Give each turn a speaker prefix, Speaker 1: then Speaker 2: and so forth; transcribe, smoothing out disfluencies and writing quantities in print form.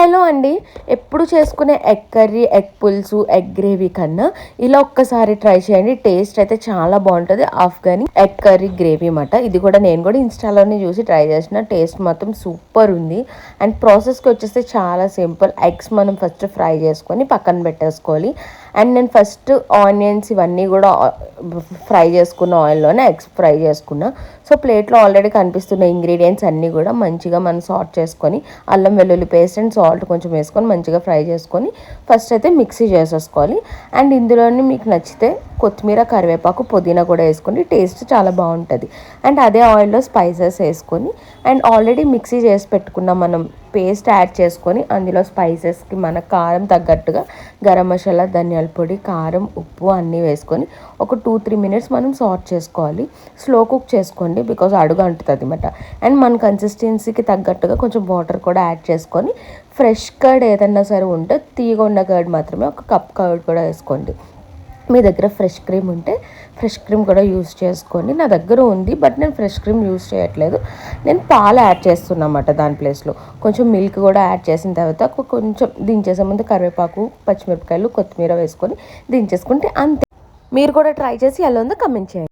Speaker 1: Hello అండి. ఎప్పుడు చేసుకునే ఎగ్ కర్రీ, ఎగ్ పులుసు, ఎగ్ గ్రేవీ కన్నా ఇలా ఒక్కసారి ట్రై చేయండి. టేస్ట్ అయితే చాలా బాగుంటుంది. ఆఫ్ఘనీ ఎగ్ కర్రీ గ్రేవీ అన్నమాట. ఇది కూడా నేను కూడా ఇన్స్టాలోనే చూసి ట్రై చేసిన. టేస్ట్ మాత్రం సూపర్ ఉంది. అండ్ ప్రాసెస్కి వచ్చేస్తే చాలా సింపుల్. ఎగ్స్ మనం ఫస్ట్ ఫ్రై చేసుకొని పక్కన పెట్టేసుకోవాలి. అండ్ నేను ఫస్ట్ ఆనియన్స్ ఇవన్నీ కూడా ఫ్రై చేసుకున్న ఆయిల్లోనే ఎగ్స్ ఫ్రై చేసుకున్నా. సో ప్లేట్లో ఆల్రెడీ కనిపిస్తున్న ఇంగ్రీడియంట్స్ అన్నీ కూడా మంచిగా మనం సార్ట్ చేసుకొని అల్లం వెల్లుల్లి పేస్ట్ అండ్ సాల్ట్ కొంచెం వేసుకొని మంచిగా ఫ్రై చేసుకొని ఫస్ట్ అయితే మిక్సీ చేసేసుకోవాలి. అండ్ ఇందులోని మీకు నచ్చితే కొత్తిమీర, కరివేపాకు, పుదీనా కూడా వేసుకొని టేస్ట్ చాలా బాగుంటుంది. అండ్ అదే ఆయిల్లో స్పైసెస్ వేసుకొని అండ్ ఆల్రెడీ మిక్సీ చేసి పెట్టుకున్న మనం పేస్ట్ యాడ్ చేసుకొని అందులో స్పైసెస్కి మన కారం తగ్గట్టుగా గరం మసాలా, ధనియాల పొడి, కారం, ఉప్పు అన్నీ వేసుకొని ఒక 2-3 మినిట్స్ మనం సార్ట్ చేసుకోవాలి. స్లో కుక్ చేసుకోండి బికాజ్ అడుగు అంటుతుంది అన్నమాట. అండ్ మన కన్సిస్టెన్సీకి తగ్గట్టుగా కొంచెం వాటర్ కూడా యాడ్ చేసుకొని ఫ్రెష్ కర్డ్ ఏదన్నా సరే ఉంటే తీయగా ఉన్న కర్డ్ మాత్రమే ఒక కప్ కర్డ్ కూడా వేసుకోండి. మీ దగ్గర ఫ్రెష్ క్రీమ్ ఉంటే ఫ్రెష్ క్రీమ్ కూడా యూస్ చేసుకోండి. నా దగ్గర ఉంది బట్ నేను ఫ్రెష్ క్రీమ్ యూస్ చేయట్లేదు. నేను పాలు యాడ్ చేస్తున్నా అన్నమాట దాని ప్లేస్లో. కొంచెం మిల్క్ కూడా యాడ్ చేసిన తర్వాత కొంచెం దించేసే ముందు కరివేపాకు, పచ్చిమిరపకాయలు, కొత్తిమీర వేసుకొని దించేసుకుంటే అంతే. మీరు కూడా ట్రై చేసి ఎలా ఉందో కమెంట్ చేయండి.